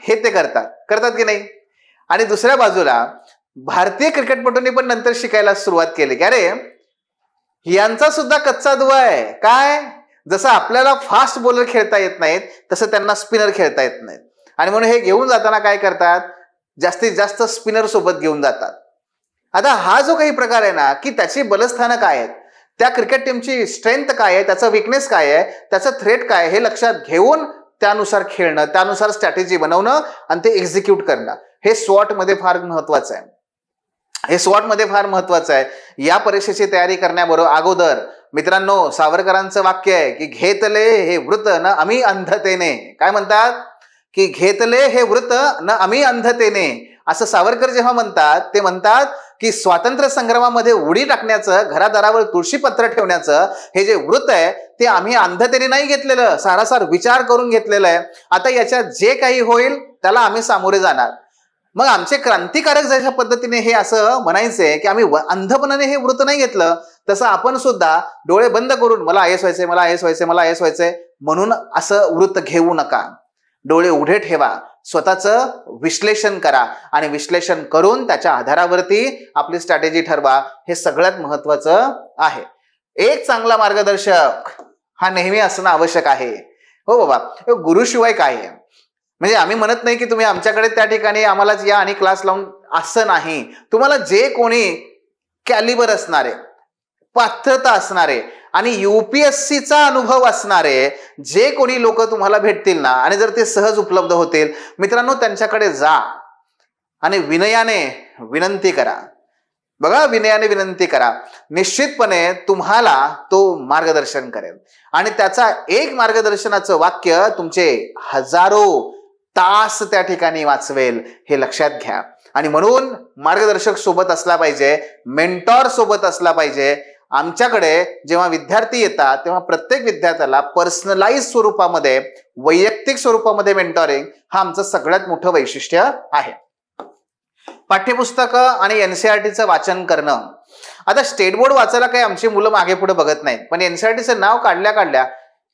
हे ते करतात की नाही? आणि दुसऱ्या बाजूला भारतीय क्रिकेटपटूंनी पण नंतर शिकायला सुरुवात केली की अरे यांचा सुद्धा कच्चा दुवा आहे. काय? जसं आपल्याला फास्ट बॉलर खेळता येत नाहीत तसं त्यांना स्पिनर खेळता येत नाहीत. आणि म्हणून हे घेऊन जाताना काय करतात? जास्तीत जास्त स्पिनर सोबत घेऊन जातात. आता हा जो काही प्रकार आहे ना, की त्याची बलस्थानं काय आहेत, त्या क्रिकेट टीमची स्ट्रेंथ काय आहे, त्याचा विकनेस काय आहे, त्याचं थ्रेट काय, हे लक्षात घेऊन त्यानुसार खेळणं, त्यानुसार स्ट्रॅटेजी बनवणं आणि ते एक्झिक्यूट करणं, हे स्वॉट मध्ये फार महत्वाचं आहे. या परीक्षेची तयारी करण्याबरोबर अगोदर मित्रांनो, सावरकरांचं वाक्य आहे की घेतले हे वृत्त न आम्ही अंधतेने. काय म्हणतात? की घेतले हे वृत्त न आम्ही अंधतेने. असं सावरकर जेव्हा म्हणतात ते म्हणतात की स्वातंत्र्य संग्रामामध्ये उडी टाकण्याचं, घरादारावर तुळशीपत्र ठेवण्याचं हे जे वृत्त आहे ते आम्ही अंधतेने नाही घेतलेलं, सारासार विचार करून घेतलेलं आहे. आता याच्यात जे काही होईल त्याला आम्ही सामोरे जाणार. मग आमचे क्रांतिकारक जशा पद्धतीने हे असं म्हणायचे की आम्ही अंधपणाने हे वृत्त नाही घेतलं, तसं आपण सुद्धा डोळे बंद करून मला आयएस व्हायचंय म्हणून असं वृत्त घेऊ नका. डोळे उघडे ठेवा, स्वतःचं विश्लेषण करा आणि विश्लेषण करून त्याच्या आधारावरती आपली स्ट्रॅटेजी ठरवा. हे सगळ्यात महत्वाचं आहे. एक चांगला मार्गदर्शक हा नेहमी असणं आवश्यक आहे. हो बाबा, गुरुशिवाय काय आहे? म्हणजे आम्ही म्हणत नाही की तुम्ही आमच्याकडे त्या ठिकाणी आम्हालाच या आणि क्लास लावून, असं नाही. तुम्हाला जे कोणी कॅलिबर असणारे, पात्रता असणारे आणि UPSCचा अनुभव असणारे जे कोणी लोक तुम्हाला भेटतील ना, आणि जर ते सहज उपलब्ध होतील, मित्रांनो त्यांच्याकडे जा आणि विनयाने विनंती करा. बघा, विनयाने विनंती करा. निश्चितपणे तुम्हाला तो मार्गदर्शन करेल आणि त्याचा एक मार्गदर्शनाचं वाक्य तुमचे हजारो तास त्या ठिकाणी वाचवेल, हे लक्षात घ्या. आणि म्हणून मार्गदर्शक सोबत असला पाहिजे, मेंटॉर सोबत असला पाहिजे. आमच्याकडे जेव्हा विद्यार्थी येतात तेव्हा प्रत्येक विद्यार्थ्याला पर्सनलाइज स्वरूपामध्ये, वैयक्तिक स्वरूपामध्ये मेंटॉरिंग हा आमचं सगळ्यात मोठं वैशिष्ट्य आहे. पाठ्यपुस्तकं आणि NCERTचं वाचन करणं. आता स्टेट बोर्ड वाचायला काही आमची मुलं मागे पुढे बघत नाहीत, पण NCERTचं नाव काढल्या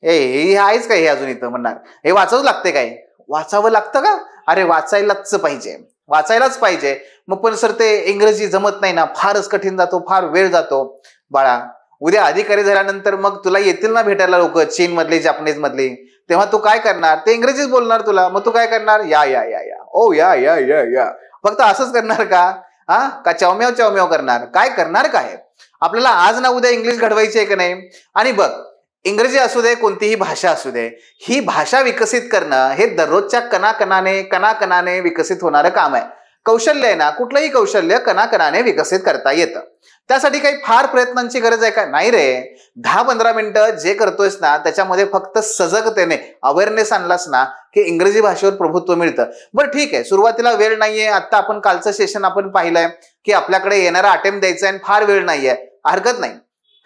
हे आहेच काय, हे अजून इथं म्हणणार हे वाचावं लागते काय? वाचावं लागतं का? अरे वाचायलाच पाहिजे. मग पण सर ते इंग्रजी जमत नाही ना, फारच कठीण जातो, फार वेळ जातो. बाळा, उद्या अधिकारी झाल्यानंतर मग तुला येतील ना भेटायला लोक, चीन मधली, जपानीज मधली, तेव्हा तू काय करणार? ते इंग्रजीच बोलणार तुला. मग तू काय करणार? या फक्त असंच करणार का चवम्याव करणार? काय करणार? काय आपल्याला आज ना उद्या इंग्लिश घडवायची आहे का नाही? आणि बघ, इंग्रजी असू दे, कोणतीही भाषा असू दे, ही भाषा विकसित करणं हे दररोजच्या कणाकणाने विकसित होणारं काम आहे. कौशल्य आहे ना, कुठलंही कौशल्य कणाकणाने विकसित करता येतं. त्यासाठी काही फार प्रयत्नांची गरज आहे का? नाही रे. 10-15 मिनिटं जे करतोयस ना त्याच्यामध्ये फक्त सजगतेने अवेअरनेस आणलास ना की इंग्रजी भाषेवर प्रभुत्व मिळतं. बरं ठीक आहे, सुरुवातीला वेळ नाहीये. आता आपण कालचं सेशन आपण पाहिलंय की आपल्याकडे येणारा अटेम्प्ट द्यायचा आहे, फार वेळ नाहीये, हरकत नाही,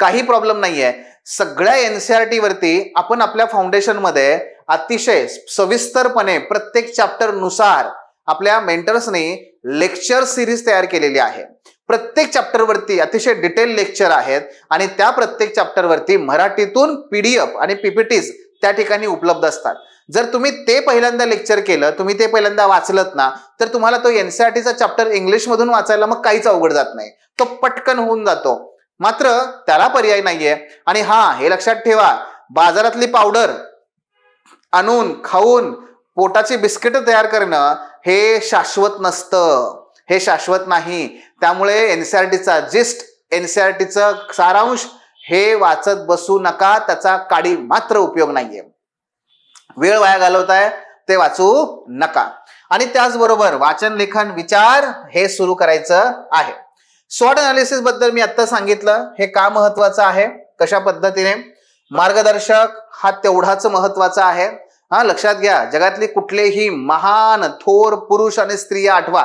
काही प्रॉब्लेम नाहीये. सगळ्या NCERT वरती आपण आपल्या फाउंडेशन मध्ये अतिशय सविस्तरपणे प्रत्येक चॅप्टर नुसार आपल्या मेंटर्सनी लेक्चर सिरीज तयार केलेली आहे. प्रत्येक चॅप्टर वरती अतिशय डिटेल लेक्चर आहेत आणि त्या प्रत्येक चॅप्टर वरती मराठीतून PDF आणि PPTs त्या ठिकाणी उपलब्ध असतात. जर तुम्ही ते पहिल्यांदा लेक्चर केलं, तुम्ही ते पहिल्यांदा वाचलत ना, तर तुम्हाला तो एनसीईआरटीचा चॅप्टर इंग्लिश मधून वाचायला मग काहीच अवघड जात नाही, तो पटकन होऊन जातो. मात्र त्याला पर्याय नाहीये. आणि हे लक्षात ठेवा, बाजारातली पावडर आणून खाऊन पोटाची बिस्किट तयार करणं हे शाश्वत नसतं, हे शाश्वत नाही. त्यामुळे एनसीईआरटीचा जिस्ट, एनसीईआरटीचं सारांश हे वाचत बसू नका, त्याचा काडी मात्र उपयोग नाहीये. वेळ वाया घालवताय ते वाचू नका. आणि त्याचबरोबर वाचन, लेखन, विचार हे सुरू करायचं आहे. स्वॉट अनालिसिस बद्दल मी आता सांगितलं, हे का महत्वाचं आहे, कशा पद्धतीने. मार्गदर्शक हा तेवढाच महत्वाचा आहे. लक्षात घ्या, जगातली कुठलेही महान थोर पुरुष आणि स्त्रिया आठवा,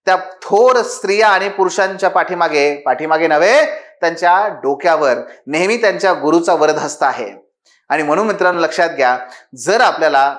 त्या थोर स्त्रिया आणि पुरुषांच्या पाठीमागे नव्हे, त्यांच्या डोक्यावर नेहमी त्यांच्या गुरुचा वरदहस्त आहे. आणि म्हणून मित्रांनो लक्षात घ्या, जर आपल्याला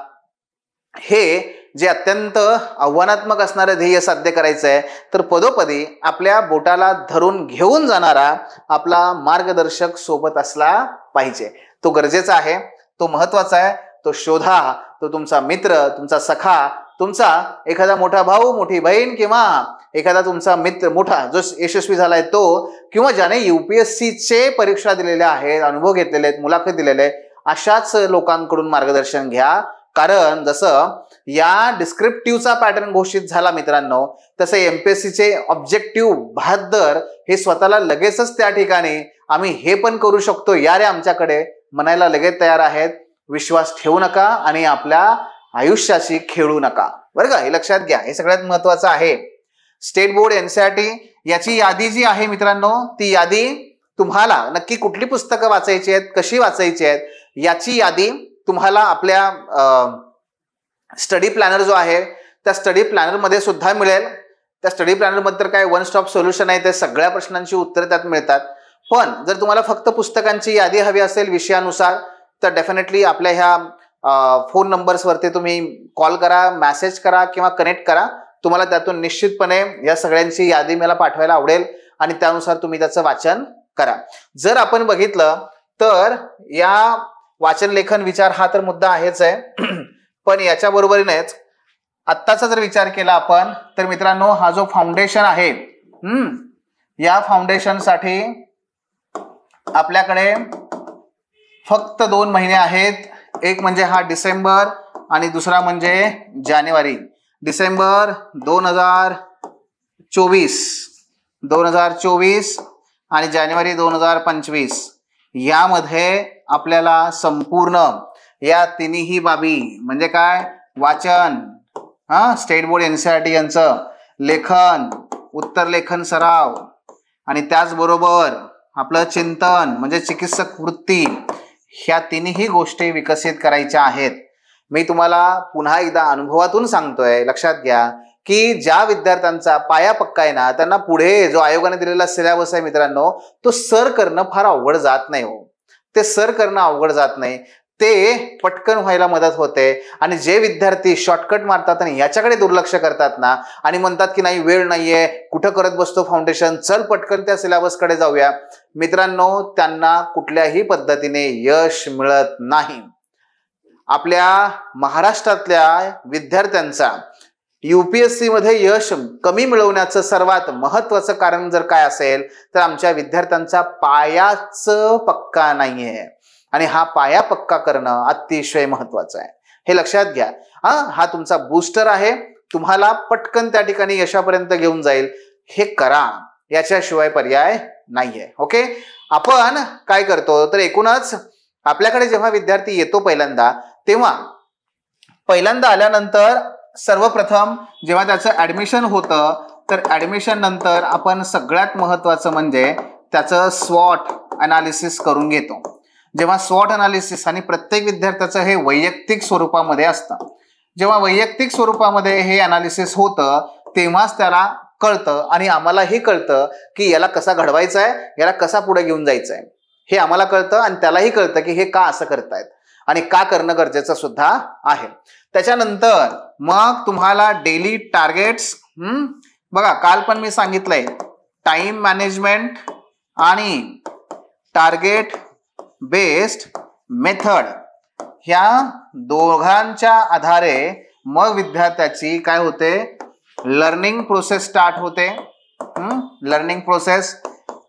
हे जे अत्यंत आव्हानात्मक असणारं ध्येय साध्य करायचं आहे, तर पदोपदी आपल्या बोटाला धरून घेऊन जाणारा आपला मार्गदर्शक सोबत असला पाहिजे. तो गरजेचा आहे, तो महत्वाचा आहे. तो शोधा. तो तुमचा मित्र, तुमचा सखा, तुमचा एखादा मोठा भाऊ, मोठी बहीण, किंवा एखादा तुमचा मित्र मोठा जो यशस्वी झालाय तो, किंवा ज्याने UPSCचे परीक्षा दिलेल्या आहेत, अनुभव घेतलेले आहेत, मुलाखत दिलेले आहेत, अशाच लोकांकडून मार्गदर्शन घ्या. कारण जसं या डिस्क्रिप्टिव्हचा पॅटर्न घोषित झाला मित्रांनो, तसं MPSCचे ऑब्जेक्टिव्ह 72 हे स्वतःला लगेचच त्या ठिकाणी आम्ही हे पण करू शकतो यारे आमच्याकडे म्हणायला लगेच तयार आहेत. विश्वास ठेवू नका आणि आपल्या आयुष्याशी खेळू नका, बरं का. हे लक्षात घ्या, हे सगळ्यात महत्वाचं आहे. स्टेट बोर्ड एनसीईआरटी याची यादी जी आहे मित्रांनो, ती यादी तुम्हाला नक्की कुठली पुस्तकं वाचायची आहेत, कशी वाचायची आहेत, याची यादी तुम्हाला आपल्या स्टडी प्लॅनर जो आहे त्या स्टडी प्लॅनर मध्ये सुद्धा मिळेल. त्या स्टडी प्लॅनर मध्ये तर काय वन स्टॉप सोल्युशन आहे, ते सगळ्या प्रश्नांची उत्तरे त्यात मिळतात. पण जर तुम्हाला फक्त पुस्तकांची यादी हवी असेल विषयानुसार, तर डेफिनेटली आपल्या ह्या फोन नंबर्सवरती तुम्ही कॉल करा, मेसेज करा किंवा कनेक्ट करा. तुम्हाला त्यातून निश्चितपणे या सगळ्यांची यादी मला पाठवायला आवडेल आणि त्यानुसार तुम्ही त्याचं वाचन करा. जर आपण बघितलं तर या वाचन, लेखन, विचार हा तर मुद्दा आहेच आहे, पण याच्या बरोबरीनेच आत्ताचा जर विचार केला आपण, तर मित्रांनो हा जो फाउंडेशन आहे, या फाउंडेशनसाठी आपल्याकडे फक्त 2 महिने आहेत. एक म्हणजे हा डिसेंबर आणि दुसरा म्हणजे जानेवारी. डिसेंबर 2024 आणि जानेवारी 2025 यामध्ये आपल्याला संपूर्ण या तिन्ही बाबी म्हणजे काय, वाचन, स्टेट बोर्ड एनसीईआरटी यांचं लेखन, उत्तर लेखन सराव, आणि त्याचबरोबर आपलं चिंतन म्हणजे चिकित्सक वृत्ती, ह्या तिन्ही गोष्टी विकसित करायच्या आहेत. मी तुम्हाला पुन्हा एकदा अनुभवातून सांगतोय, लक्षात घ्या की ज्या विद्यार्थ्यांचा पाया पक्का आहे ना, त्यांना पुढे जो आयोगाने दिलेला सिलेबस आहे मित्रांनो, तो सर करणं फार अवघड जात नाही हो. ते सर करणं अवघड जात नाही, ते पटकन व्हायला मदत होते. आणि जे विद्यार्थी शॉर्टकट मारतात आणि याच्याकडे दुर्लक्ष करतात ना, आणि म्हणतात की नाही वेळ नाहीये, कुठं करत बसतो फाउंडेशन, चल पटकन त्या सिलेबसकडे जाऊया, मित्रांनो त्यांना कुठल्याही पद्धतीने यश मिळत नाही. आपल्या महाराष्ट्रातल्या विद्यार्थ्यांचा UPSC मध्ये यश कमी मिळवण्याचं सर्वात महत्वाचं कारण जर काय असेल, तर आमच्या विद्यार्थ्यांचा पायाच पक्का नाहीये. आणि हा पाया पक्का करणं अतिशय महत्वाचं आहे, हे लक्षात घ्या. हा तुमचा बूस्टर आहे, तुम्हाला पटकन त्या ठिकाणी यशापर्यंत घेऊन जाईल. हे करा, याच्याशिवाय पर्याय नाहीये. ओके, आपण काय करतो तर एकूणच आपल्याकडे जेव्हा विद्यार्थी येतो पहिल्यांदा, तेव्हा पहिल्यांदा आल्यानंतर सर्वप्रथम जेव्हा त्याचं ऍडमिशन होतं, तर ऍडमिशन नंतर आपण सगळ्यात महत्वाचं म्हणजे त्याचं स्वॉट अनालिसिस करून घेतो. जेव्हा स्वॉट अनालिसिस, आणि प्रत्येक विद्यार्थ्याचं हे वैयक्तिक स्वरूपामध्ये असतं, जेव्हा वैयक्तिक स्वरूपामध्ये हे अनालिसिस होतं तेव्हाच त्याला कळतं, आणि आम्हालाही कळतं की याला कसा घडवायचा आहे, याला कसा पुढे घेऊन जायचं आहे, हे आम्हाला कळतं. आणि त्यालाही कळतं की हे का असं करतायत आणि का करणं गरजेचं सुद्धा आहे. त्याच्यानंतर मग तुम्हाला डेली टार्गेट्स, बघा काल पण मी सांगितलंय, टाइम मॅनेजमेंट आणि टार्गेट बेस्ड मेथड ह्या दोघांच्या आधारे मग विद्यार्थ्याची काय होते, लर्निंग प्रोसेस स्टार्ट होते. Learning process,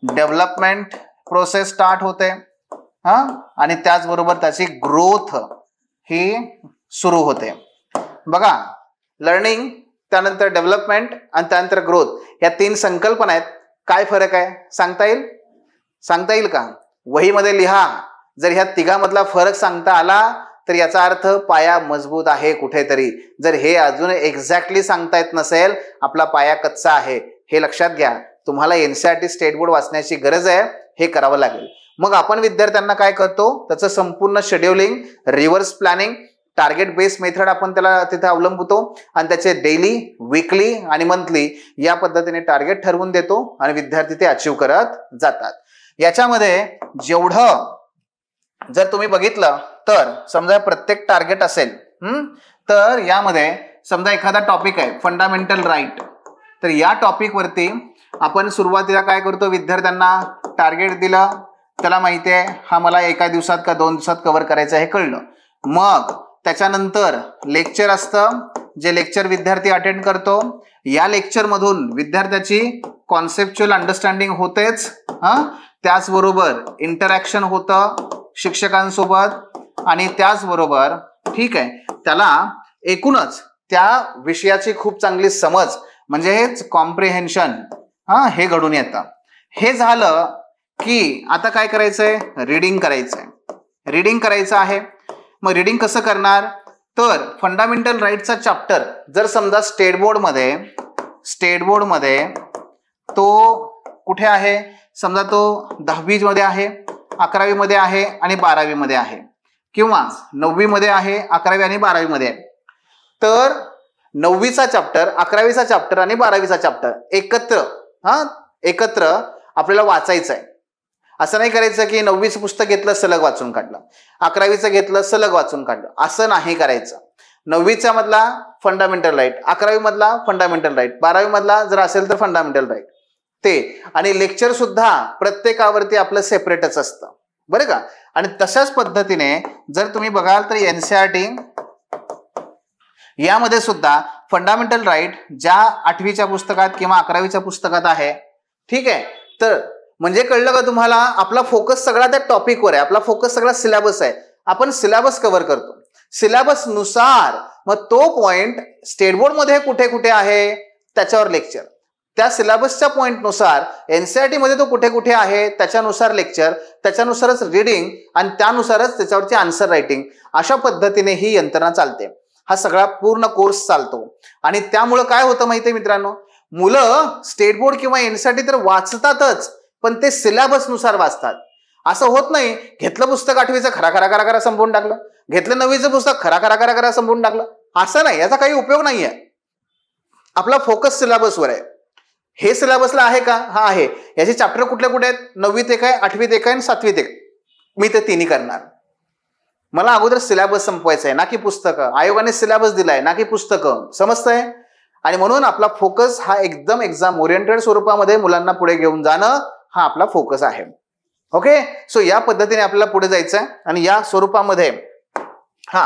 development process start होते. आणि त्याचबरोबर त्याची ग्रोथ ही सुरू होते. बघा, लर्निंग, त्यानंतर डेव्हलपमेंट आणि त्यानंतर ग्रोथ, या 3 संकल्पना आहेत. काय फरक आहे सांगता येईल का? वहीमध्ये लिहा. जर ह्या तिघांमधला फरक सांगता आला तर याचा अर्थ पाया मजबूत आहे कुठेतरी. जर हे अजून एक्झॅक्टली सांगता येत नसेल, आपला पाया कच्चा आहे, हे लक्षात घ्या. तुम्हाला NCERT स्टेट बोर्ड वाचण्याची गरज आहे, हे करावं लागेल. मग आपण विद्यार्थ्यांना काय करतो, त्याचं संपूर्ण scheduling, reverse planning, target base method आपण त्याला तिथे अवलंबतो आणि त्याचे डेली, वीकली आणि मंथली या पद्धतीने टार्गेट ठरवून देतो आणि विद्यार्थी ते अचीव करत जातात. याच्यामध्ये जेवढं जर तुम्ही बघितलं तर समजा प्रत्येक टार्गेट असेल, तर यामध्ये समजा एखादा टॉपिक आहे फंडामेंटल राईट, तर या टॉपिक वरती आपण सुरुवातीला काय करतो, विद्यार्थ्यांना टार्गेट दिलं, त्याला माहिती आहे हा मला एका दिवसात का 2 दिवसात कव्हर करायचं हे कळलं. मग त्याच्यानंतर लेक्चर असतं, जे लेक्चर विद्यार्थी अटेंड करतो. या लेक्चर मधून विद्यार्थ्याची कॉन्सेप्च्युअल अंडरस्टँडिंग होतेच, त्याचबरोबर इंटरॅक्शन होतं शिक्षकांसोबत आणि त्याचबरोबर ठीक आहे, त्याला एकूणच त्या विषयाची खूप चांगली समज म्हणजे हेच कॉम्प्रिहेन्शन हे घडून येतं. हे झालं की आता काय करायचंय, रीडिंग करायचं आहे. मग रीडिंग कसं करणार, तर फंडामेंटल राईटचा चॅप्टर जर समजा स्टेट बोर्डमध्ये तो कुठे आहे, समजा तो 10वी मध्ये आहे, 11वी मध्ये आहे आणि 12वी मध्ये आहे, किंवा 9वी मध्ये आहे, 11वी आणि 12वी मध्ये आहे, तर 9वीचा चॅप्टर, 11वीचा चॅप्टर आणि 12वीचा चॅप्टर एकत्र आपल्याला वाचायचं आहे. असं नाही करायचं की 9वीचं पुस्तक घेतलं सलग वाचून काढलं, 11वीचं घेतलं सलग वाचून काढलं, असं नाही करायचं. 9वीचा मधला फंडामेंटल राईट, 11वी मधला फंडामेंटल राईट, 12वी मधला जर असेल तर फंडामेंटल राईट ते, आणि लेक्चर सुद्धा प्रत्येकावरती आपलं सेपरेटच असतं, बरं का. आणि तशाच पद्धतीने जर तुम्ही बघाल तर NCERT यामध्ये सुद्धा फंडामेंटल राईट ज्या 8वीच्या पुस्तकात किंवा 11वीच्या पुस्तकात आहे, ठीक आहे. तर म्हणजे कळलं का तुम्हाला, आपला फोकस सगळा त्या टॉपिकवर आहे, आपला फोकस सगळा सिलेबस आहे. आपण सिलेबस कव्हर करतो, सिलेबस नुसार मग तो पॉइंट स्टेट बोर्ड मध्ये कुठे कुठे आहे त्याच्यावर लेक्चर, त्या सिलेबसच्या पॉइंटनुसार NCERT मध्ये तो कुठे कुठे आहे त्याच्यानुसार लेक्चर, त्याच्यानुसारच रीडिंग आणि त्यानुसारच त्याच्यावरची आन्सर रायटिंग. अशा पद्धतीने ही यंत्रणा चालते, हा सगळा पूर्ण कोर्स चालतो. आणि त्यामुळं काय होतं माहितीये मित्रांनो, मुलं स्टेट बोर्ड किंवा NCERT तर वाचतातच, पण ते सिलेबस नुसार वाचतात. असं होत नाही घेतलं पुस्तक 8वीचं खरा संपवून टाकलं, घेतलं 9वीचं पुस्तक खरा संपवून टाकलं, असं नाही, याचा काही उपयोग नाहीये. आपला फोकस सिलेबसवर आहे. हे सिलेबसला आहे का, हा आहे. याचे चॅप्टर कुठले कुठे आहेत, 9वीत एक आहे, 8वीत एक आहे आणि 7वीत एक. मी ते 3 करणार. मला अगोदर सिलेबस संपवायचा आहे, ना की पुस्तकं. आयोगाने सिलेबस दिलाय, ना की पुस्तकं, समजतंय. आणि म्हणून आपला फोकस हा एकदम एक्झाम ओरिएंटेड स्वरूपामध्ये मुलांना पुढे घेऊन जाणं हा आपला फोकस आहे. ओके, सो या पद्धतीने आपल्याला पुढे जायचं आहे. आणि या स्वरूपामध्ये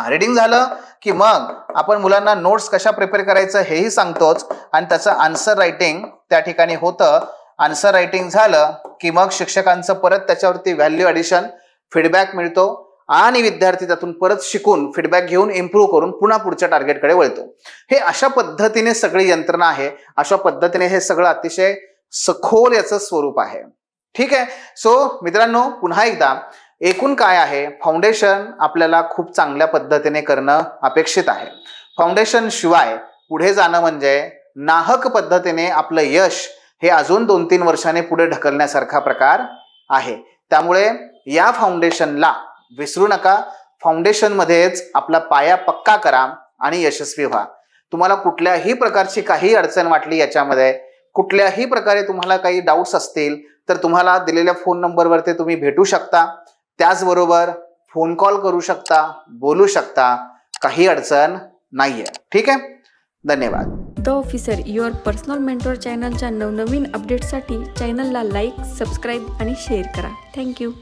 रीडिंग झालं की मग आपण मुलांना नोट्स कशा प्रिपेअर करायचं हेही सांगतोच, आणि त्याचं आन्सर रायटिंग त्या ठिकाणी होतं. आन्सर रायटिंग झालं की मग शिक्षकांचं परत त्याच्यावरती व्हॅल्यू ॲडिशन, फीडबॅक मिळतो आणि विद्यार्थी त्यातून परत शिकून फीडबॅक घेऊन इम्प्रूव्ह करून पुन्हा पुढच्या टार्गेटकडे वळतो. हे अशा पद्धतीने सगळी यंत्रणा आहे, अशा पद्धतीने हे सगळं अतिशय सखोल याचं स्वरूप आहे. ठीक आहे. सो मित्रांनो, पुन्हा एकदा एकूण काय आहे, फाउंडेशन आपल्याला खूप चांगल्या पद्धतीने करणं अपेक्षित आहे. फाउंडेशन शिवाय पुढे जाणं म्हणजे नाहक पद्धतीने आपलं यश हे अजून 2-3 वर्षांनी पुढे ढकलण्यासारखा प्रकार आहे. त्यामुळे या फाउंडेशनला विसरू नका. फाउंडेशन मध्येच आपला पाया पक्का करा आणि यशस्वी व्हा. तुम्हाला कुठल्याही प्रकारची काही अडचण वाटली, याच्यामध्ये कुठल्याही प्रकारे तुम्हाला काही डाऊट्स असतील तर तुम्हाला दिलेल्या फोन नंबरवरती तुम्ही भेटू शकता. त्याचबरोबर फोन कॉल करू शकता, बोलू शकता, काही अडचण नाहीये. ठीक आहे. धन्यवाद. The officer your personal mentor चॅनलच्या नवनवीन अपडेटसाठी चॅनलला लाईक, सबस्क्राईब आणि शेअर करा. थँक्यू.